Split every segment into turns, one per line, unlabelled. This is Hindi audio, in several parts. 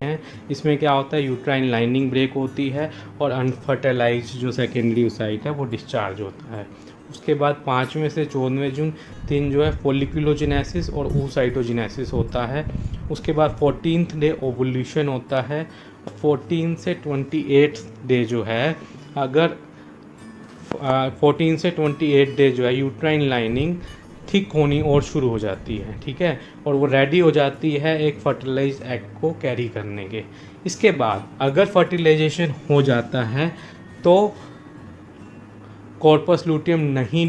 हैं। इसमें क्या होता है, यूट्राइन लाइनिंग ब्रेक होती है और अनफर्टिलाइज जो सेकेंडरी ओसाइट है वो डिस्चार्ज होता है। उसके बाद 5वें से 14वें दिन जो है फोलिकुलोजेनेसिस और oocytogenesis होता है। उसके बाद 14th डे ओवुलेशन होता है। 14 से 28 डे जो है, अगर 14 से 28 डे जो है यूट्राइन लाइनिंग थिक होनी और शुरू हो जाती है, ठीक है, और वो रेडी हो जाती है एक फर्टिलाइज एग को कैरी करने के। इसके बाद अगर फर्टिलाइजेशन हो जाता है तो कॉर्पस लूटियम नहीं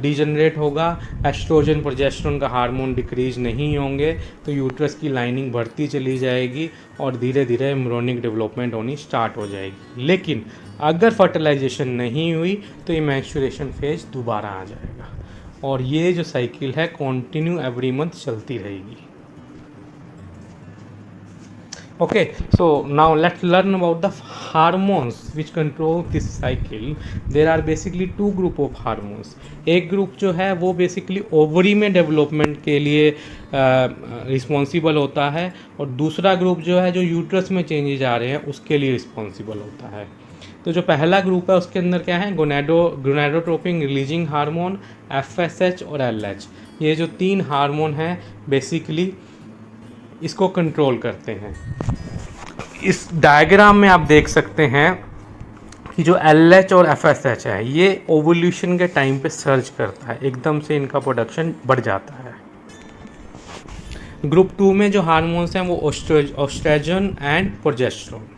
डिजनरेट होगा, एस्ट्रोजन प्रोजेस्टेरोन का हार्मोन डिक्रीज नहीं होंगे, तो यूट्रस की लाइनिंग बढ़ती चली जाएगी और धीरे धीरे एम्ब्रियोनिक डेवलपमेंट होनी स्टार्ट हो जाएगी। लेकिन अगर फर्टिलाइजेशन नहीं हुई तो ये मैच्योरेशन फेज दोबारा आ जाएगा और ये जो साइकिल है कंटिन्यू एवरी मंथ चलती रहेगी। Okay, so now let's learn about the hormones which control this cycle. There are basically two group of hormones. एक ग्रुप जो है वो बेसिकली ओवरी में डेवलपमेंट के लिए रिस्पॉन्सिबल होता है और दूसरा ग्रुप जो है जो यूट्रस में चेंजेज आ रहे हैं उसके लिए रिस्पॉन्सिबल होता है। तो जो पहला ग्रुप है उसके अंदर क्या है, गोनेडोट्रोपिन रिलीजिंग हार्मोन, FSH और LH। ये जो 3 हार्मोन हैं बेसिकली इसको कंट्रोल करते हैं। इस डायग्राम में आप देख सकते हैं कि जो LH और FSH है ये ओवुलेशन के टाइम पे सर्ज करता है, एकदम से इनका प्रोडक्शन बढ़ जाता है। ग्रुप 2 में जो हार्मोन्स हैं वो ओस्ट्रोजन एंड प्रोजेस्टेरोन।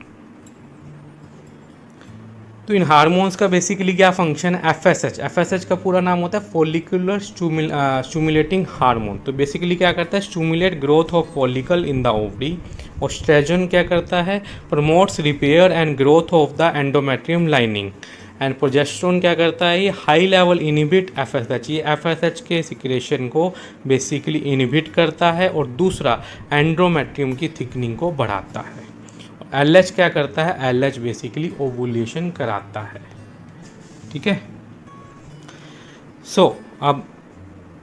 तो इन हार्मोन्स का बेसिकली क्या फंक्शन है, FSH का पूरा नाम होता है फॉलिकुलर स्टिमुलेटिंग हार्मोन। तो बेसिकली क्या करता है, stimulate growth of follicle in the ovary. Oestrogen क्या करता है, promotes repair and growth of the endometrium lining. And progesterone क्या करता है, ये हाई लेवल इनिबिट FSH, ये FSH के सिक्रेशन को बेसिकली इनिबिट करता है और दूसरा एंडोमेट्रियम की थिकनिंग को बढ़ाता है। LH क्या करता है, LH बेसिकली ओवुलेशन कराता है, ठीक है। सो अब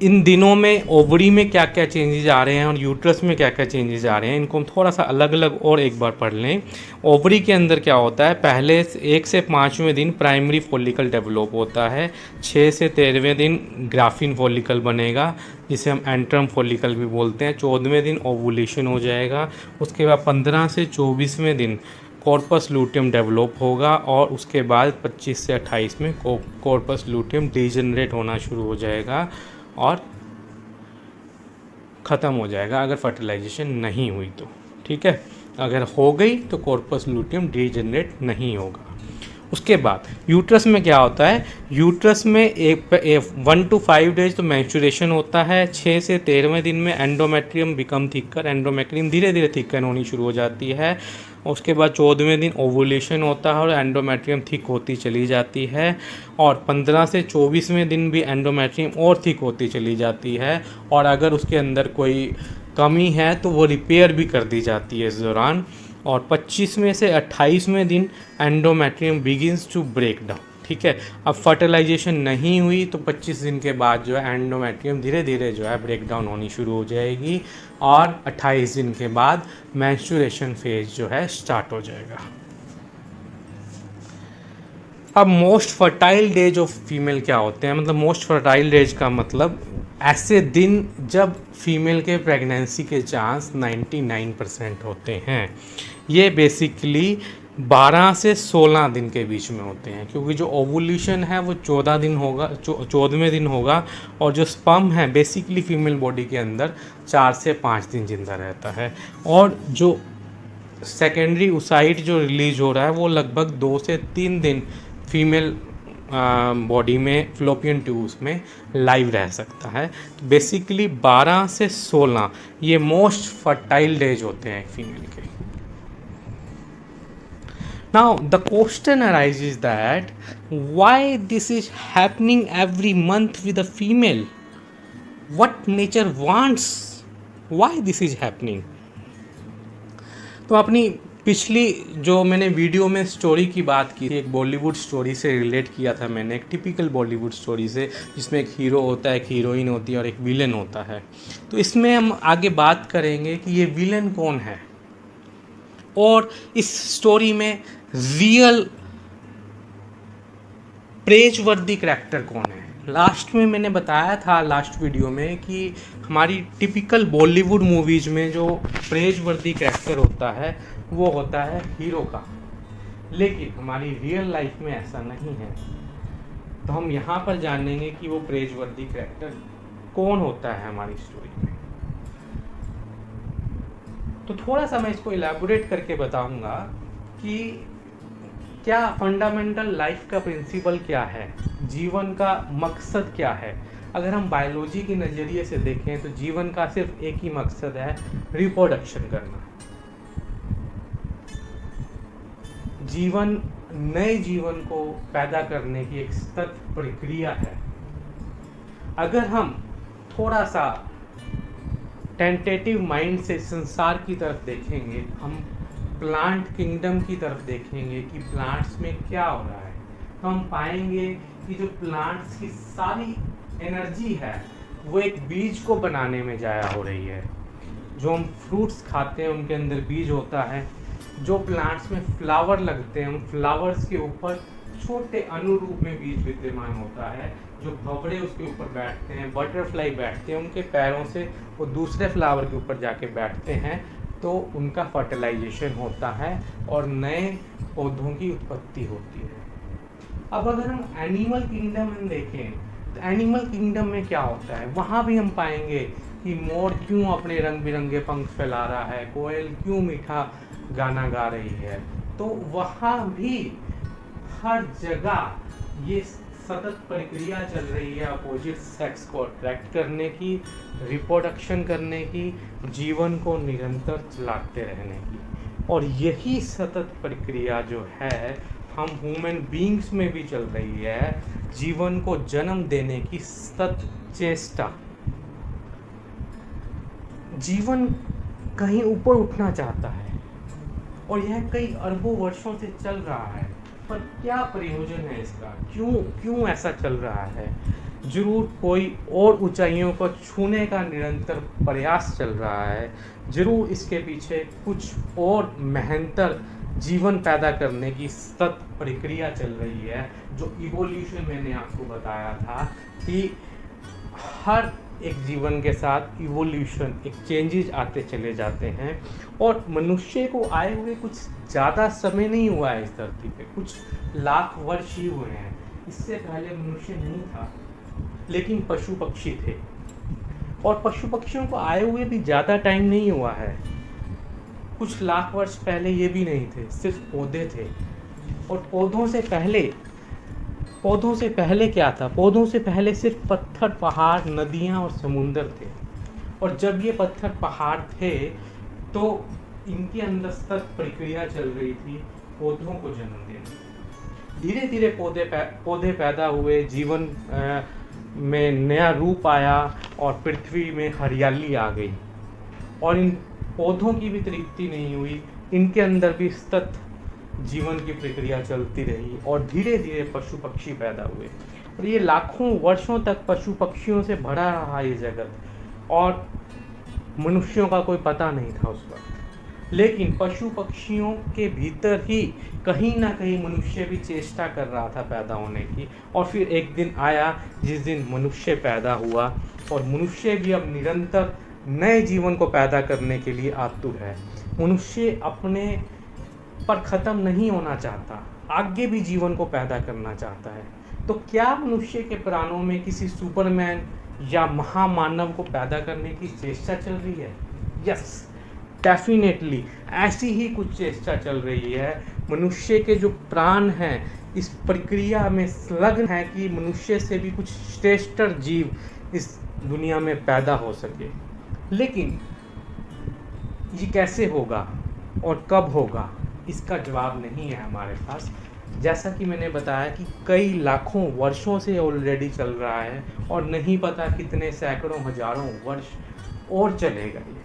इन दिनों में ओवरी में क्या क्या चेंजेस आ रहे हैं और यूट्रस में क्या क्या चेंजेस आ रहे हैं, इनको हम थोड़ा सा अलग अलग और एक बार पढ़ लें। ओवरी के अंदर क्या होता है, पहले 1 से 5वें दिन प्राइमरी फॉलिकल डेवलप होता है, 6 से 13वें दिन ग्राफिन फॉलिकल बनेगा जिसे हम एंट्रम फॉलिकल भी बोलते हैं, 14वें दिन ओवुलेशन हो जाएगा। उसके बाद 15 से 24वें दिन कॉर्पस लूटियम डेवलप होगा और उसके बाद 25 से 28 में कॉर्पस लूटियम डिजनरेट होना शुरू हो जाएगा और ख़त्म हो जाएगा अगर फर्टिलाइजेशन नहीं हुई तो, ठीक है। अगर हो गई तो कॉर्पस लूटियम डिजनरेट नहीं होगा। उसके बाद यूट्रस में क्या होता है, यूट्रस में 1 to 5 डेज तो मैच्योरेशन होता है, 6 से 13वें दिन में एंडोमेट्रियम बिकम थिकर, एंडोमेट्रियम धीरे धीरे थिकर होनी शुरू हो जाती है। उसके बाद 14वें दिन ओवुलेशन होता है और एंडोमेट्रियम थिक होती चली जाती है और 15 से 24वें दिन भी एंडोमेट्रियम और थिक होती चली जाती है और अगर उसके अंदर कोई कमी है तो वो रिपेयर भी कर दी जाती है इस दौरान। और 25वें से 28वें दिन endometrium begins to break down, ठीक है। अब फर्टिलाइजेशन नहीं हुई तो 25 दिन के बाद जो है एंडोमेट्रियम धीरे धीरे जो है ब्रेक डाउन होनी शुरू हो जाएगी और 28 दिन के बाद मेंस्ट्रुएशन फेज जो है स्टार्ट हो जाएगा। अब most fertile days of female क्या होते हैं, मतलब मोस्ट फर्टाइल डेज का मतलब ऐसे दिन जब फीमेल के प्रेगनेंसी के चांस 99% होते हैं। ये बेसिकली 12 से 16 दिन के बीच में होते हैं क्योंकि जो ओवुलेशन है वो 14 दिन होगा, 14वें दिन होगा और जो स्पर्म है बेसिकली फीमेल बॉडी के अंदर 4 से 5 दिन जिंदा रहता है और जो सेकेंडरी ओसाइट जो रिलीज हो रहा है वो लगभग 2 से 3 दिन फीमेल बॉडी में फ्लोपियन ट्यूब्स में लाइव रह सकता है। तो बेसिकली 12 से 16 ये मोस्ट फर्टाइल डेज होते हैं फीमेल के। Now the question arises that why this is happening every month with a female? What nature wants? Why this is happening? तो अपनी पिछली जो मैंने वीडियो में स्टोरी की बात की थी, एक बॉलीवुड स्टोरी से रिलेट किया था मैंने, एक टिपिकल बॉलीवुड स्टोरी से जिसमें एक हीरो होता है, एक हीरोइन होती है और एक विलन होता है। तो इसमें हम आगे बात करेंगे कि ये विलन कौन है। और इस स्टोरी में रियल प्रेजवर्दी करैक्टर कौन है। लास्ट में मैंने बताया था लास्ट वीडियो में कि हमारी टिपिकल बॉलीवुड मूवीज़ में जो प्रेजवर्दी करैक्टर होता है वो होता है हीरो का, लेकिन हमारी रियल लाइफ में ऐसा नहीं है। तो हम यहाँ पर जानेंगे कि वो प्रेजवर्दी करैक्टर कौन होता है हमारी स्टोरी में। तो थोड़ा सा मैं इसको इलैबोरेट करके बताऊंगा कि क्या फंडामेंटल लाइफ का प्रिंसिपल क्या है, जीवन का मकसद क्या है। अगर हम बायोलॉजी के नज़रिए से देखें तो जीवन का सिर्फ एक ही मकसद है, रिप्रोडक्शन करना। जीवन नए जीवन को पैदा करने की एक सतत प्रक्रिया है। अगर हम थोड़ा सा टेंटेटिव माइंड से संसार की तरफ देखेंगे, हम प्लांट किंगडम की तरफ देखेंगे कि प्लांट्स में क्या हो रहा है, तो हम पाएंगे कि जो प्लांट्स की सारी एनर्जी है वो एक बीज को बनाने में जाया हो रही है। जो हम फ्रूट्स खाते हैं उनके अंदर बीज होता है। जो प्लांट्स में फ्लावर लगते हैं उन फ्लावर्स के ऊपर छोटे अनुरूप में बीज विद्यमान होता है। जो भंवरे उसके ऊपर बैठते हैं, बटरफ्लाई बैठते हैं, उनके पैरों से वो दूसरे फ्लावर के ऊपर जाके बैठते हैं, तो उनका फर्टिलाइजेशन होता है और नए पौधों की उत्पत्ति होती है। अब अगर हम एनिमल किंगडम में देखें तो एनिमल किंगडम में क्या होता है, वहाँ भी हम पाएंगे कि मोर क्यों अपने रंग बिरंगे पंख फैला रहा है, कोयल क्यों मीठा गाना गा रही है। तो वहाँ भी हर जगह ये सतत प्रक्रिया चल रही है अपोजिट सेक्स को अट्रैक्ट करने की, रिप्रोडक्शन करने की, जीवन को निरंतर चलाते रहने की। और यही सतत प्रक्रिया जो है हम ह्यूमन बीइंग्स में भी चल रही है, जीवन को जन्म देने की सतत चेष्टा। जीवन कहीं ऊपर उठना चाहता है और यह कई अरबों वर्षों से चल रहा है, पर क्या प्रयोजन है इसका, क्यों ऐसा चल रहा है। जरूर कोई और ऊंचाइयों को छूने का निरंतर प्रयास चल रहा है, जरूर इसके पीछे कुछ और मेहनतर जीवन पैदा करने की सतत प्रक्रिया चल रही है। जो इवोल्यूशन मैंने आपको बताया था कि हर एक जीवन के साथ इवोल्यूशन, एक चेंजेस आते चले जाते हैं। और मनुष्य को आए हुए कुछ ज़्यादा समय नहीं हुआ है इस धरती पे, कुछ लाख वर्ष ही हुए हैं। इससे पहले मनुष्य नहीं था, लेकिन पशु पक्षी थे। और पशु पक्षियों को आए हुए भी ज़्यादा टाइम नहीं हुआ है, कुछ लाख वर्ष पहले ये भी नहीं थे, सिर्फ पौधे थे। और पौधों से पहले क्या था, पौधों से पहले सिर्फ पत्थर, पहाड़, नदियाँ और समुंदर थे। और जब ये पत्थर पहाड़ थे तो इनके अंदर सतत प्रक्रिया चल रही थी पौधों को जन्म देने। धीरे धीरे पौधे पैदा हुए, जीवन में नया रूप आया और पृथ्वी में हरियाली आ गई। और इन पौधों की भी तृप्ति नहीं हुई, इनके अंदर भी सतत जीवन की प्रक्रिया चलती रही और धीरे धीरे पशु पक्षी पैदा हुए। और ये लाखों वर्षों तक पशु पक्षियों से भरा रहा ये जगत, और मनुष्यों का कोई पता नहीं था उस वक्त। लेकिन पशु पक्षियों के भीतर ही कहीं ना कहीं मनुष्य भी चेष्टा कर रहा था पैदा होने की। और फिर एक दिन आया जिस दिन मनुष्य पैदा हुआ, और मनुष्य भी अब निरंतर नए जीवन को पैदा करने के लिए आतुर है। मनुष्य अपने पर ख़त्म नहीं होना चाहता, आगे भी जीवन को पैदा करना चाहता है। तो क्या मनुष्य के प्राणों में किसी सुपरमैन या महामानव को पैदा करने की चेष्टा चल रही है? यस, डेफिनेटली ऐसी ही कुछ चेष्टा चल रही है। मनुष्य के जो प्राण हैं इस प्रक्रिया में संलग्न है कि मनुष्य से भी कुछ श्रेष्ठतर जीव इस दुनिया में पैदा हो सके। लेकिन ये कैसे होगा और कब होगा, इसका जवाब नहीं है हमारे पास। जैसा कि मैंने बताया कि कई लाखों वर्षों से ऑलरेडी चल रहा है और नहीं पता कितने सैकड़ों हजारों वर्ष और चलेगा ये।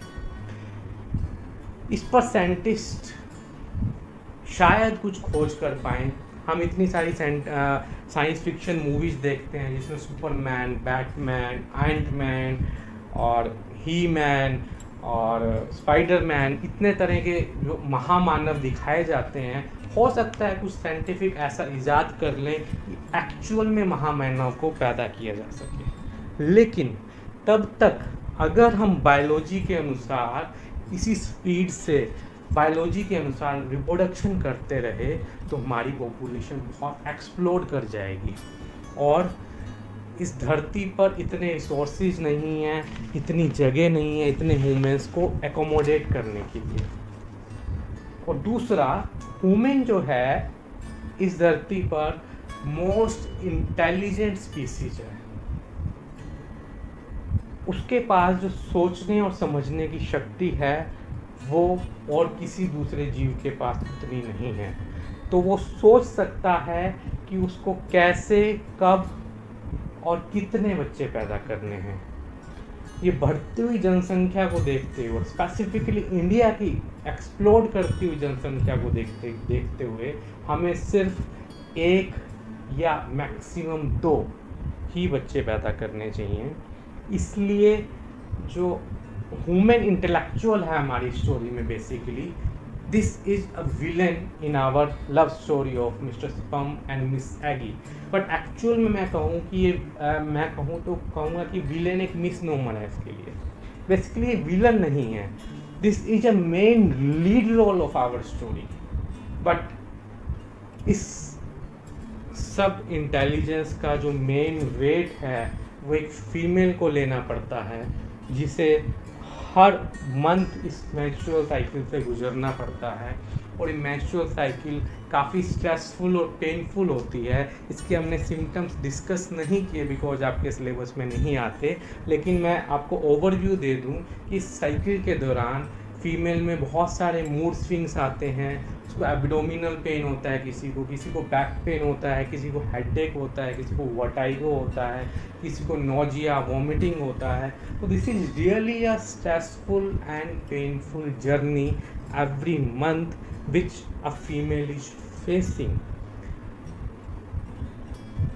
इस पर साइंटिस्ट शायद कुछ खोज कर पाएँ। हम इतनी सारी साइंस फिक्शन मूवीज़ देखते हैं जिसमें सुपरमैन, बैटमैन, आयरन मैन और ही मैन और स्पाइडरमैन, इतने तरह के जो महामानव दिखाए जाते हैं, हो सकता है कुछ साइंटिफिक ऐसा इजाद कर लें कि एक्चुअल में महामानव को पैदा किया जा सके। लेकिन तब तक अगर हम बायोलॉजी के अनुसार इसी स्पीड से बायोलॉजी के अनुसार रिप्रोडक्शन करते रहे तो हमारी पॉपुलेशन बहुत एक्सप्लोड कर जाएगी, और इस धरती पर इतने रिसोर्सेज नहीं हैं, इतनी जगह नहीं है इतने ह्यूमंस को एकोमोडेट करने के लिए। और दूसरा, ह्यूमन जो है इस धरती पर मोस्ट इंटेलिजेंट स्पीसीज है, उसके पास जो सोचने और समझने की शक्ति है वो और किसी दूसरे जीव के पास उतनी नहीं है। तो वो सोच सकता है कि उसको कैसे, कब और कितने बच्चे पैदा करने हैं। ये बढ़ती हुई जनसंख्या को देखते हुए, स्पेसिफिकली इंडिया की एक्सप्लोड करती हुई जनसंख्या को देखते हुए हमें सिर्फ 1 या मैक्सिमम 2 ही बच्चे पैदा करने चाहिए। इसलिए जो ह्यूमन इंटेलेक्चुअल है हमारी स्टोरी में, basically this is a villain in our love story of mister Spam and miss Eggy. But actual में मैं कहूँ कि ये मैं कहूँ तो कहूँगा कि विलन एक मिसनोमर है इसके लिए। बेसिकली ये विलन नहीं है, this is a main lead role of our story. But इस सब इंटेलिजेंस का जो मेन वेट है वो एक फीमेल को लेना पड़ता है, जिसे हर मंथ इस मेंस्ट्रुअल साइकिल से गुजरना पड़ता है। और ये मेंस्ट्रुअल साइकिल काफ़ी स्ट्रेसफुल और पेनफुल होती है। इसके हमने सिम्टम्स डिस्कस नहीं किए बिकॉज आपके सिलेबस में नहीं आते, लेकिन मैं आपको ओवरव्यू दे दूं कि इस साइकिल के दौरान फीमेल में बहुत सारे मूड स्विंग्स आते हैं। उसको एब्डोमिनल पेन होता है, किसी को बैक पेन होता है, किसी को हेडेक होता है, किसी को वर्टाइगो होता है, किसी को नोजिया वॉमिटिंग होता है। तो this is really a stressful and painful journey every month which a female is facing.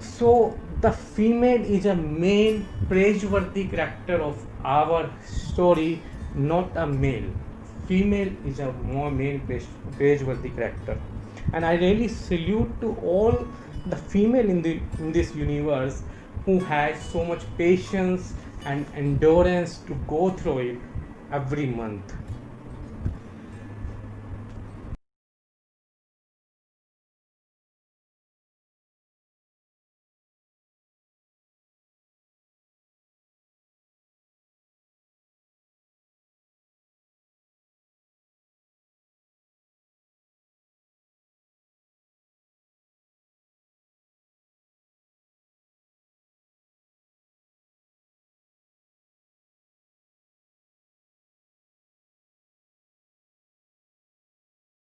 So the female is a main praiseworthy character of our story, not a male. Female is a more main praiseworthy character, and I really salute to all the female in this universe who has so much patience and endurance to go through it every month.